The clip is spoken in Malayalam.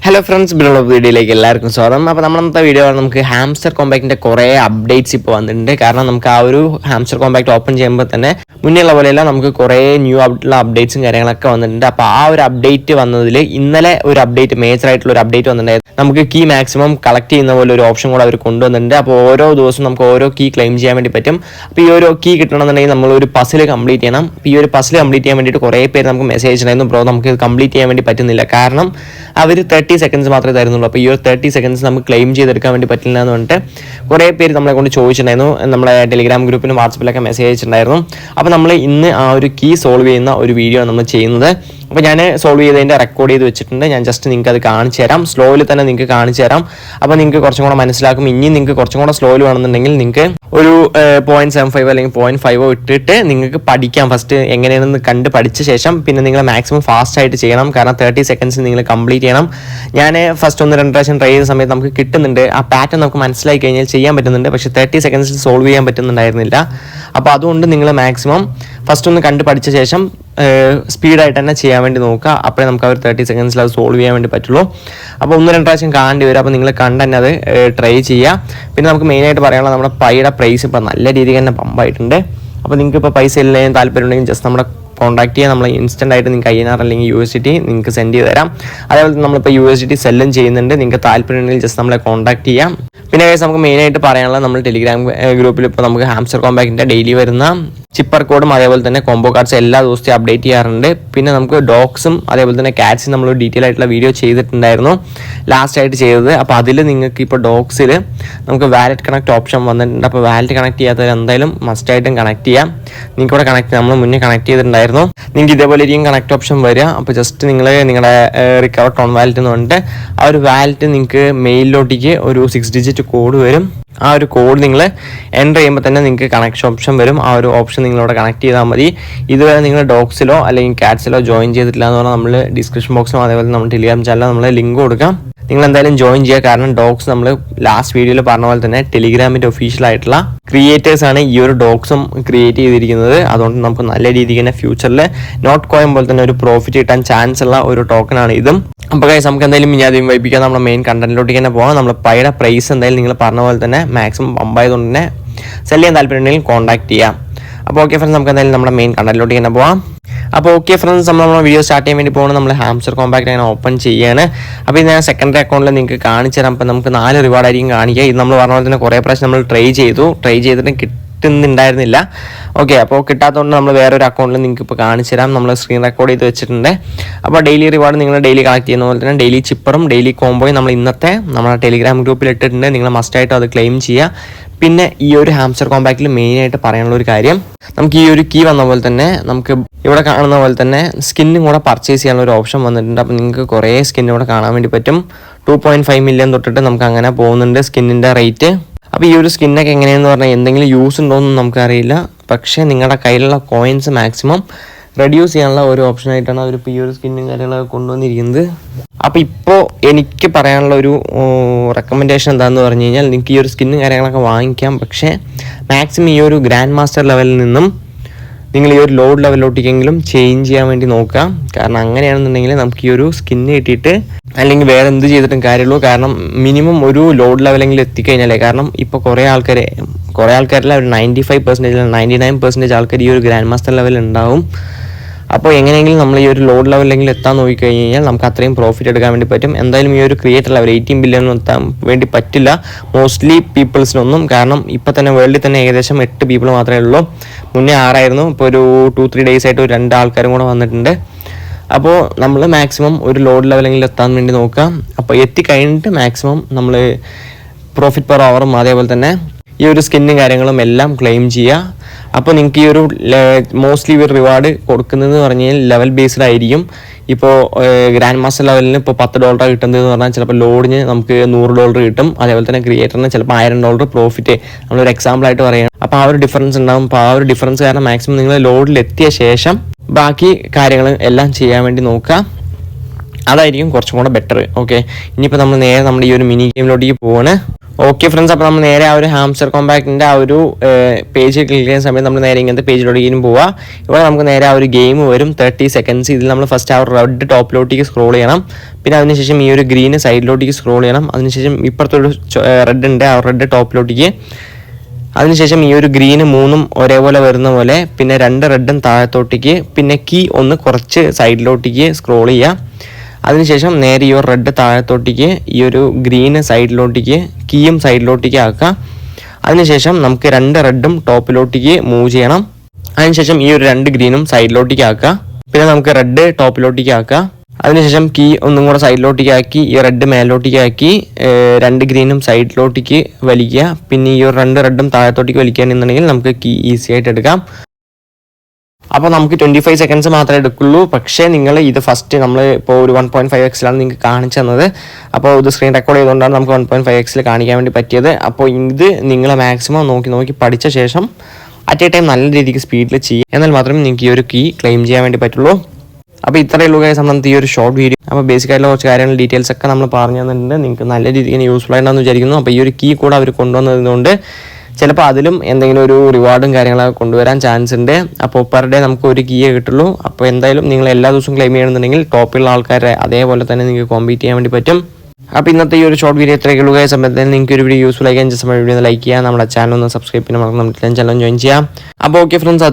ഹലോ ഫ്രണ്ട്സ്, ബിലുള്ള വീഡിയോയിലേക്ക് എല്ലാവർക്കും സ്വാഗതം. അപ്പോൾ നമ്മളത്തെ വീഡിയോ നമുക്ക് ഹാംസ്റ്റർ കോമ്പാക്റ്റിൻ്റെ കുറേ അപ്ഡേറ്റ്സ് ഇപ്പോൾ വന്നിട്ടുണ്ട്. കാരണം നമുക്ക് ആ ഒരു ഹാംസ്റ്റർ കോമ്പാക്റ്റ് ഓപ്പൺ ചെയ്യുമ്പോൾ തന്നെ മുന്നേയുള്ള പോലെയല്ല, നമുക്ക് കുറേ ന്യൂ ആയിട്ടുള്ള അപ്ഡേറ്റ്സും കാര്യങ്ങളൊക്കെ വന്നിട്ടുണ്ട്. അപ്പോൾ ആ ഒരു അപ്ഡേറ്റ് വന്നതിൽ ഇന്നലെ ഒരു അപ്ഡേറ്റ്, മേജർ ആയിട്ടുള്ള ഒരു അപ്ഡേറ്റ് വന്നിട്ടുണ്ടായിരുന്നു. നമുക്ക് കീ മാക്സിമം കളക്ട് ചെയ്യുന്ന പോലെ ഒരു ഓപ്ഷൻ കൂടെ അവർ കൊണ്ടുവന്നിട്ടുണ്ട്. അപ്പോൾ ഓരോ ദിവസവും നമുക്ക് ഓരോ കീ ക്ലെയിം ചെയ്യാൻ വേണ്ടി പറ്റും. അപ്പോൾ ഈ ഓരോ കീ കിട്ടണമെന്നുണ്ടെങ്കിൽ നമ്മൾ ഒരു പസിൽ കംപ്ലീറ്റ് ചെയ്യണം. അപ്പോൾ ഈ ഒരു പസിൽ കംപ്ലീറ്റ് ചെയ്യാൻ വേണ്ടിയിട്ട് കുറേ പേര് നമുക്ക് മെസ്സേജ് ഉണ്ടായിരുന്നു, ബ്രോ നമുക്ക് ഇത് കംപ്ലീറ്റ് ചെയ്യാൻ വേണ്ടി പറ്റുന്നില്ല, കാരണം അവർ 30 സെക്കൻഡ്സ് മാത്രമേ തരുന്നുള്ളൂ. അപ്പോൾ ഈ ഒരു 30 സെക്കൻഡ്സ് നമുക്ക് ക്ലെയിം ചെയ്തെടുക്കാൻ വേണ്ടി പറ്റില്ല എന്ന് പറഞ്ഞിട്ട് കുറേ പേര് നമ്മളെ കൊണ്ട് ചോദിച്ചിട്ടുണ്ടായിരുന്നു. നമ്മളെ ടെലിഗ്രാം ഗ്രൂപ്പിലും വാട്സപ്പിലൊക്കെ മെസ്സേജ് അയച്ചിട്ടുണ്ടായിരുന്നു. അപ്പോൾ നമ്മൾ ഇന്ന് ആ ഒരു കീ സോൾവ് ചെയ്യുന്ന ഒരു വീഡിയോ ആണ് നമ്മൾ ചെയ്യുന്നത്. അപ്പോൾ ഞാൻ സോൾവ് ചെയ്തതിൻ്റെ റെക്കോർഡ് ചെയ്ത് വെച്ചിട്ടുണ്ട്. ഞാൻ ജസ്റ്റ് നിങ്ങൾക്ക് അത് കാണിച്ചു തരാം, സ്ലോയിൽ തന്നെ നിങ്ങൾക്ക് കാണിച്ചു തരാം. അപ്പോൾ നിങ്ങൾക്ക് കുറച്ചും കൂടെ മനസ്സിലാക്കും. ഇനി നിങ്ങൾക്ക് കുറച്ചും കൂടെ സ്ലോയിൽ വേണമെന്നുണ്ടെങ്കിൽ നിങ്ങൾക്ക് ഒരു 0.75 അല്ലെങ്കിൽ 0.5 ഇട്ടിട്ട് നിങ്ങൾക്ക് പഠിക്കാം. ഫസ്റ്റ് എങ്ങനെയാണെന്ന് കണ്ട് പഠിച്ച ശേഷം പിന്നെ നിങ്ങൾ മാക്സിമം ഫാസ്റ്റ് ആയിട്ട് ചെയ്യണം. കാരണം 30 സെക്കൻഡ്സ് നിങ്ങൾ കംപ്ലീറ്റ് ചെയ്യണം. ഞാൻ ഫസ്റ്റ് 1-2 പ്രാവശ്യം ട്രൈ ചെയ്ത സമയത്ത് നമുക്ക് കിട്ടുന്നുണ്ട്, ആ പാറ്റേൺ നമുക്ക് മനസ്സിലാക്കി കഴിഞ്ഞാൽ ചെയ്യാൻ പറ്റുന്നുണ്ട്. പക്ഷേ 30 സെക്കൻഡ്സിൽ സോൾവ് ചെയ്യാൻ പറ്റുന്നുണ്ടായിരുന്നില്ല. അപ്പോൾ അതുകൊണ്ട് നിങ്ങൾ മാക്സിമം ഫസ്റ്റ് ഒന്ന് കണ്ട് പഠിച്ച ശേഷം സ്പീഡായിട്ട് തന്നെ ചെയ്യാൻ വേണ്ടി നോക്കുക. അപ്പോഴേ നമുക്ക് ആ ഒരു 30 സെക്കൻഡ്സിൽ അത് സോൾവ് ചെയ്യാൻ വേണ്ടി പറ്റുള്ളൂ. അപ്പോൾ 1-2 പ്രാവശ്യം കാണേണ്ടി വരും. അപ്പോൾ നിങ്ങൾ കണ്ട് തന്നെ അത് ട്രൈ ചെയ്യുക. പിന്നെ നമുക്ക് മെയിനായിട്ട് പറയാനുള്ളത്, നമ്മുടെ പൈയുടെ പ്രൈസ് ഇപ്പോൾ നല്ല രീതിക്ക് തന്നെ പമ്പായിട്ടുണ്ട്. അപ്പോൾ നിങ്ങൾക്ക് ഇപ്പോൾ പൈസ ഇല്ലെങ്കിൽ താല്പര്യം ഉണ്ടെങ്കിൽ ജസ്റ്റ് നമ്മുടെ കോൺടാക്ട് ചെയ്യുക. നമ്മൾ ഇൻസ്റ്റൻ്റ് ആയിട്ട് നിങ്ങൾക്ക് INR അല്ലെങ്കിൽ USDT നിങ്ങൾക്ക് സെൻഡ് ചെയ്ത് തരാം. അതേപോലെ നമ്മളിപ്പോൾ USDT സെല്ലും ചെയ്യുന്നുണ്ട്. നിങ്ങൾക്ക് താല്പര്യം ഉണ്ടെങ്കിൽ ജസ്റ്റ് നമ്മളെ കോൺടാക്ട് ചെയ്യാം. പിന്നെ നമുക്ക് മെയിനായിട്ട് പറയാനുള്ളത്, നമ്മൾ ടെലിഗ്രാം ഗ്രൂപ്പിൽ ഇപ്പോൾ നമുക്ക് ഹാംസ്റ്റർ കോമ്പാക്റ്റിൻ്റെ ഡെയിലി വരുന്ന ചിപ്പർ കോഡും അതേപോലെ തന്നെ കോംബോ കാർഡ്സ് എല്ലാ ദിവസവും അപ്ഡേറ്റ് ചെയ്യാറുണ്ട്. പിന്നെ നമുക്ക് ഡോഗ്സും അതേപോലെ തന്നെ കാറ്റ്സും നമ്മൾ ഡീറ്റെയിൽ ആയിട്ടുള്ള വീഡിയോ ചെയ്തിട്ടുണ്ടായിരുന്നു, ലാസ്റ്റ് ആയിട്ട് ചെയ്തത്. അപ്പോൾ അതിൽ നിങ്ങൾക്ക് ഇപ്പോൾ ഡോഗ്സിൽ നമുക്ക് വാലറ്റ് കണക്ട് ഓപ്ഷൻ വന്നിട്ടുണ്ട്. അപ്പോൾ വാലറ്റ് കണക്ട് ചെയ്യാത്തവർ എന്തായാലും മസ്റ്റായിട്ടും കണക്ട് ചെയ്യാം. നിങ്ങൾക്ക് ഇവിടെ കണക്ട്, നമ്മൾ മുന്നേ കണക്ട് ചെയ്തിട്ടുണ്ടായിരുന്നു. നിങ്ങൾക്ക് ഇതേപോലെ ഇരിക്കും കണക്ട് ഓപ്ഷൻ വരിക. അപ്പോൾ ജസ്റ്റ് നിങ്ങൾ നിങ്ങളുടെ റിക്കവർ ടോൺ വാലറ്റ് എന്ന് പറഞ്ഞിട്ട് ആ ഒരു വാലറ്റ് നിങ്ങൾക്ക് മെയിലിലോട്ടേക്ക് ഒരു 6 ഡിജിറ്റ് കോഡ് വരും. ആ ഒരു കോഡ് നിങ്ങൾ എൻ്റർ ചെയ്യുമ്പോൾ തന്നെ നിങ്ങൾക്ക് കണക്ഷൻ ഓപ്ഷൻ വരും. ആ ഒരു ഓപ്ഷൻ നിങ്ങളിവിടെ കണക്ട് ചെയ്താൽ മതി. ഇതുവരെ നിങ്ങൾ ഡോഗ്സിലോ അല്ലെങ്കിൽ കാറ്റ്സിലോ ജോയിൻ ചെയ്തിട്ടില്ല എന്ന് പറഞ്ഞാൽ നമ്മൾ ഡിസ്ക്രിപ്ഷൻ ബോക്സിലും അതേപോലെ നമ്മൾ ടെലിഗ്രാം ചാനലിൽ നമ്മൾ ലിങ്ക് കൊടുക്കാം. നിങ്ങൾ എന്തായാലും ജോയിൻ ചെയ്യുക. കാരണം ഡോഗ്സ് നമ്മൾ ലാസ്റ്റ് വീഡിയോയിൽ പറഞ്ഞ പോലെ തന്നെ ടെലിഗ്രാമിൻ്റെ ഒഫീഷ്യൽ ആയിട്ടുള്ള ക്രിയേറ്റേഴ്സാണ് ഈ ഒരു ഡോഗ്സും ക്രിയേറ്റ് ചെയ്തിരിക്കുന്നത്. അതുകൊണ്ട് നമുക്ക് നല്ല രീതിക്ക് തന്നെ ഫ്യൂച്ചറിൽ നോട്ട് കോയിൻ പോലെ തന്നെ ഒരു പ്രോഫിറ്റ് കിട്ടാൻ ചാൻസ് ഉള്ള ഒരു ടോക്കണാണ് ഇതും. അപ്പോൾ ഗൈസ്, നമുക്ക് എന്തായാലും ഇനി ആദ്യം വൈപ്പിക്കാൻ നമ്മുടെ മെയിൻ കണ്ടന്റിലോട്ടേക്ക് തന്നെ പോകാം. നമ്മൾ പൈയുടെ പ്രൈസ് എന്തായാലും നിങ്ങൾ പറഞ്ഞ പോലെ തന്നെ മാക്സിമം പമ്പായതുകൊണ്ട് തന്നെ സെല് ചെയ്യാൻ താല്പര്യം ഉണ്ടെങ്കിൽ കോൺടാക്ട് ചെയ്യാം. അപ്പോൾ ഓക്കെ ഫ്രണ്ട്സ്, നമുക്ക് എന്തായാലും നമ്മുടെ മെയിൻ കണ്ടന്റിലോട്ടേക്ക് തന്നെ പോകാം. അപ്പോൾ ഓക്കെ ഫ്രണ്ട്സ്, നമ്മുടെ വീഡിയോ സ്റ്റാർട്ട് ചെയ്യാൻ വേണ്ടി പോകുന്നത് നമ്മൾ ഹാംസ്റ്റർ കോമ്പാക്റ്റ് അങ്ങനെ ഓപ്പൺ ചെയ്യാണ്. അപ്പോൾ ഇത് ഞാൻ സെക്കൻഡറി അക്കൗണ്ടിൽ നിങ്ങൾക്ക് കാണിച്ചു തരാം. അപ്പോൾ നമുക്ക് 4 റിവാർഡ് ആയിരിക്കും കാണിക്കുക. ഇത് നമ്മൾ പറഞ്ഞ പോലെ തന്നെ കുറേ പ്രാവശ്യം നമ്മൾ ട്രൈ ചെയ്തിട്ട് കിട്ടുന്നുണ്ടായിരുന്നില്ല. ഓക്കെ, അപ്പോൾ കിട്ടാത്തതുകൊണ്ട് നമ്മൾ വേറൊരു അക്കൗണ്ടിൽ നിങ്ങൾക്ക് ഇപ്പോൾ കാണിച്ചു തരാം. നമ്മൾ സ്ക്രീൻ റെക്കോർഡ് ചെയ്ത് വെച്ചിട്ടുണ്ട്. അപ്പോൾ ഡെയിലി റിവാർഡ് നിങ്ങൾ ഡെയിലി കളക്ട് ചെയ്യുന്ന പോലെ തന്നെ ഡെയിലി ചിപ്പറും ഡെയിലി കോംബോയും നമ്മൾ ഇന്നത്തെ നമ്മുടെ ടെലിഗ്രാം ഗ്രൂപ്പിൽ ഇട്ടിട്ടുണ്ട്. നിങ്ങൾ മസ്റ്റായിട്ടും അത് ക്ലെയിം ചെയ്യുക. പിന്നെ ഈ ഒരു ഹാംസ്റ്റർ കോമ്പാക്റ്റിൽ മെയിനായിട്ട് പറയാനുള്ള ഒരു കാര്യം, നമുക്ക് ഈ ഒരു കീ വന്ന പോലെ തന്നെ നമുക്ക് ഇവിടെ കാണുന്ന പോലെ തന്നെ സ്കിന്നും കൂടെ പർച്ചേസ് ചെയ്യാനുള്ള ഒരു ഓപ്ഷൻ വന്നിട്ടുണ്ട്. അപ്പോൾ നിങ്ങൾക്ക് കുറേ സ്കിൻ ഇവിടെ കാണാൻ വേണ്ടി പറ്റും. 2.5 മില്യൺ തൊട്ടിട്ട് നമുക്ക് അങ്ങനെ പോകുന്നുണ്ട് സ്കിന്നിൻ്റെ റേറ്റ്. അപ്പോൾ ഈ ഒരു സ്കിന്നൊക്കെ എങ്ങനെയാണെന്ന് പറഞ്ഞാൽ എന്തെങ്കിലും യൂസ് ഉണ്ടോയെന്നും നമുക്കറിയില്ല. പക്ഷേ നിങ്ങളുടെ കയ്യിലുള്ള കോയിൻസ് മാക്സിമം റെഡ്യൂസ് ചെയ്യാനുള്ള ഒരു ഓപ്ഷനായിട്ടാണ് അവരിപ്പോൾ ഈ ഒരു സ്കിന്നും കാര്യങ്ങളൊക്കെ കൊണ്ടുവന്നിരിക്കുന്നത്. അപ്പോൾ ഇപ്പോൾ എനിക്ക് പറയാനുള്ള ഒരു റെക്കമെൻഡേഷൻ എന്താണെന്ന് പറഞ്ഞു കഴിഞ്ഞാൽ, നിങ്ങൾക്ക് ഈ ഒരു സ്കിന്നും കാര്യങ്ങളൊക്കെ വാങ്ങിക്കാം. പക്ഷേ മാക്സിമം ഈ ഒരു ഗ്രാൻഡ് മാസ്റ്റർ ലെവലിൽ നിന്നും നിങ്ങൾ ഈ ഒരു ലോഡ് ലെവലിലോട്ടേക്കെങ്കിലും ചേഞ്ച് ചെയ്യാൻ വേണ്ടി നോക്കുക. കാരണം അങ്ങനെയാണെന്നുണ്ടെങ്കിൽ നമുക്ക് ഈ ഒരു സ്കിന്ന് കിട്ടിയിട്ട് അല്ലെങ്കിൽ വേറെ എന്ത് ചെയ്തിട്ടും കാര്യമുള്ളൂ. കാരണം മിനിമം ഒരു ലോഡ് ലെവലെങ്കിലും എത്തിക്കഴിഞ്ഞാലേ, കാരണം ഇപ്പോൾ കുറേ ആൾക്കാരിൽ ഒരു 95% 99% ആൾക്കാർ ഈ ഒരു ഗ്രാൻഡ് മാസ്റ്റർ ലെവൽ ഉണ്ടാവും. അപ്പോൾ എങ്ങനെയെങ്കിലും നമ്മൾ ഈ ഒരു ലോഡ് ലെവലിലെങ്കിലും എത്താൻ നോക്കിക്കഴിഞ്ഞാൽ നമുക്ക് അത്രയും പ്രോഫിറ്റ് എടുക്കാൻ വേണ്ടി പറ്റും. എന്തായാലും ഈ ഒരു ക്രിയേറ്റർ ലെവൽ 18 ബില്യൺ എത്താൻ വേണ്ടി പറ്റില്ല മോസ്റ്റ്ലി പീപ്പിൾസിനൊന്നും. കാരണം ഇപ്പോൾ തന്നെ വേൾഡിൽ തന്നെ ഏകദേശം 8 പീപ്പിൾ മാത്രമേ ഉള്ളൂ. മുന്നേ 6 ആയിരുന്നു. ഇപ്പോൾ ഒരു 2-3 ഡേയ്സ് ആയിട്ട് 2 ആൾക്കാരും കൂടെ വന്നിട്ടുണ്ട്. അപ്പോൾ നമ്മൾ മാക്സിമം ഒരു ലോഡ് ലെവലെങ്കിലും എത്താൻ വേണ്ടി നോക്കുക. അപ്പോൾ എത്തിക്കഴിഞ്ഞിട്ട് മാക്സിമം നമ്മൾ പ്രോഫിറ്റ് പെർ അവറും അതേപോലെ തന്നെ ഈ ഒരു സ്കിന്നും കാര്യങ്ങളും എല്ലാം ക്ലെയിം ചെയ്യുക. അപ്പോൾ നിങ്ങൾക്ക് ഈ ഒരു മോസ്റ്റ്ലി ഒരു റിവാർഡ് കൊടുക്കുന്നതെന്ന് പറഞ്ഞു കഴിഞ്ഞാൽ ലെവൽ ബേസ്ഡ് ആയിരിക്കും. ഇപ്പോൾ ഗ്രാൻഡ് മാസ്റ്റർ ലെവലിന് ഇപ്പോൾ $10 കിട്ടുന്നതെന്ന് പറഞ്ഞാൽ ചിലപ്പോൾ ലോഡിന് നമുക്ക് $100 കിട്ടും. അതേപോലെ തന്നെ ക്രിയേറ്ററിന് ചിലപ്പോൾ $1000 പ്രോഫിറ്റ്, നമ്മളൊരു എക്സാമ്പിളായിട്ട് പറയുകയാണ്. അപ്പോൾ ആ ഒരു ഡിഫറൻസ് ഉണ്ടാകും. അപ്പോൾ ആ ഒരു ഡിഫറൻസ് കാരണം മാക്സിമം നിങ്ങൾ ലോഡിൽ എത്തിയ ശേഷം ബാക്കി കാര്യങ്ങൾ എല്ലാം ചെയ്യാൻ വേണ്ടി നോക്കുക. അതായിരിക്കും കുറച്ചും കൂടെ ബെറ്റർ. ഓക്കെ, ഇനിയിപ്പോൾ നമ്മൾ നേരെ നമ്മുടെ ഈ ഒരു മിനി ഗെയിമിലോട്ടേക്ക് പോവാണ്. ഓക്കെ ഫ്രണ്ട്സ്, അപ്പോൾ നമ്മൾ നേരെ ആ ഒരു ഹാംസ്റ്റർ കോമ്പാക്റ്റിൻ്റെ ആ ഒരു പേജ് ക്ലിക്ക് ചെയ്യുന്ന സമയത്ത് നമ്മൾ നേരെ ഇങ്ങനത്തെ പേജിലോട്ടേക്കും പോവുക. ഇവിടെ നമുക്ക് നേരെ ആ ഒരു ഗെയിം വരും 30 സെക്കൻഡ്സ്. ഇതിൽ നമ്മൾ ഫസ്റ്റ് ആ ഒരു റെഡ് ടോപ്പിലോട്ടേക്ക് സ്ക്രോൾ ചെയ്യണം. പിന്നെ അതിനുശേഷം ഈ ഒരു ഗ്രീന് സൈഡിലോട്ടേക്ക് സ്ക്രോൾ ചെയ്യണം. അതിനുശേഷം ഇപ്പുറത്തൊരു റെഡ് ഉണ്ട്, ആ റെഡ് ടോപ്പിലോട്ടേക്ക്. അതിനുശേഷം ഈ ഒരു ഗ്രീന് 3 ഒരേപോലെ വരുന്ന പോലെ, പിന്നെ 2 റെഡും താഴത്തോട്ടേക്ക്, പിന്നെ കീ ഒന്ന് കുറച്ച് സൈഡിലോട്ടേക്ക് സ്ക്രോൾ ചെയ്യുക. അതിനുശേഷം നേരെ ഈ ഒരു റെഡ് താഴത്തോട്ടേക്ക്, ഈ ഒരു ഗ്രീന് സൈഡിലോട്ടേക്ക്, കീയും സൈഡിലോട്ടേക്ക് ആക്കുക. അതിനുശേഷം നമുക്ക് 2 റെഡും ടോപ്പിലോട്ടേക്ക് മൂവ് ചെയ്യണം. അതിനുശേഷം ഈ ഒരു 2 ഗ്രീനും സൈഡിലോട്ടേക്ക് ആക്കുക. പിന്നെ നമുക്ക് റെഡ് ടോപ്പിലോട്ടേക്ക് ആക്കുക. അതിനുശേഷം കീ ഒന്നും കൂടെ സൈഡിലോട്ടേക്ക് ആക്കി, ഈ റെഡ് മേലോട്ടേക്ക് ആക്കി, 2 ഗ്രീനും സൈഡിലോട്ടേക്ക് വലിക്കുക. പിന്നെ ഈ ഒരു 2 റെഡും താഴത്തോട്ടേക്ക് വലിക്കുകയാണെന്നുണ്ടെങ്കിൽ നമുക്ക് കീ ഈസി ആയിട്ട് എടുക്കാം. അപ്പോൾ നമുക്ക് 25 സെക്കൻഡ്സ് മാത്രമേ എടുക്കുള്ളൂ. പക്ഷേ നിങ്ങൾ ഇത് ഫസ്റ്റ് നമ്മൾ ഇപ്പോൾ ഒരു 1.5x നിങ്ങൾക്ക് കാണിച്ചു തന്നത്. അപ്പോൾ ഇത് സ്ക്രീൻ റെക്കോർഡ് ചെയ്തുകൊണ്ടാണ് നമുക്ക് 1.5x കാണിക്കാൻ വേണ്ടി പറ്റിയത്. അപ്പോൾ ഇത് നിങ്ങൾ മാക്സിമം നോക്കി പഠിച്ച ശേഷം അറ്റ് എ ടൈം നല്ല രീതിക്ക് സ്പീഡിൽ ചെയ്യുക. എന്നാൽ മാത്രമേ നിങ്ങൾക്ക് ഈ ഒരു കീ ക്ലെയിം ചെയ്യാൻ വേണ്ടി പറ്റുള്ളൂ. അപ്പോൾ ഇത്രയേ ഉള്ളൂ ഗൈസ് സംബന്ധിച്ച് ഈ ഒരു ഷോർട്ട് വീഡിയോ. അപ്പോൾ ബേസിക്കായിട്ടുള്ള കുറച്ച് കാര്യങ്ങൾ ഡീറ്റെയിൽസ് ഒക്കെ നമ്മൾ പറഞ്ഞു തന്നിട്ടുണ്ട്. നിങ്ങൾക്ക് നല്ല രീതിക്ക് യൂസ്ഫുൾ ആയിട്ടുണ്ടെന്ന് വിചാരിക്കുന്നു. അപ്പോൾ ഈ ഒരു കീ കൂടെ അവർ കൊണ്ടുവന്നതുകൊണ്ട് ചിലപ്പോൾ അതിലും എന്തെങ്കിലും ഒരു റിവാർഡും കാര്യങ്ങളൊക്കെ കൊണ്ടുവരാൻ ചാൻസ് ഉണ്ട്. അപ്പോൾ പെർ ഡേ നമുക്ക് ഒരു കീയേ കിട്ടുള്ളൂ. അപ്പോൾ എന്തായാലും നിങ്ങൾ എല്ലാ ദിവസവും ക്ലെയിം ചെയ്യണമെന്നുണ്ടെങ്കിൽ ടോപ്പിലുള്ള ആൾക്കാരെ അതേപോലെ തന്നെ നിങ്ങൾക്ക് കോമ്പീറ്റ് ചെയ്യാൻ വേണ്ടി പറ്റും. അപ്പോൾ ഇന്നത്തെ ഈ ഒരു ഷോർട്ട് വീഡിയോ ഇത്രയൊക്കെ ഉള്ള സമയത്ത് നിങ്ങൾക്ക് ഒരു വീഡിയോ യൂസ്ഫുൾ ആയി ജസ്റ്റ് വീഡിയോ ഒന്ന് ലൈക്ക് ചെയ്യുക, നമ്മുടെ ചാനൽ ഒന്ന് സബ്സ്ക്രൈബ് ചെയ്യാൻ മറന്ന് നമ്മുടെ ചാനൽ ജോയിൻ ചെയ്യാം. അപ്പോൾ ഓക്കെ ഫ്രണ്ട്സ്,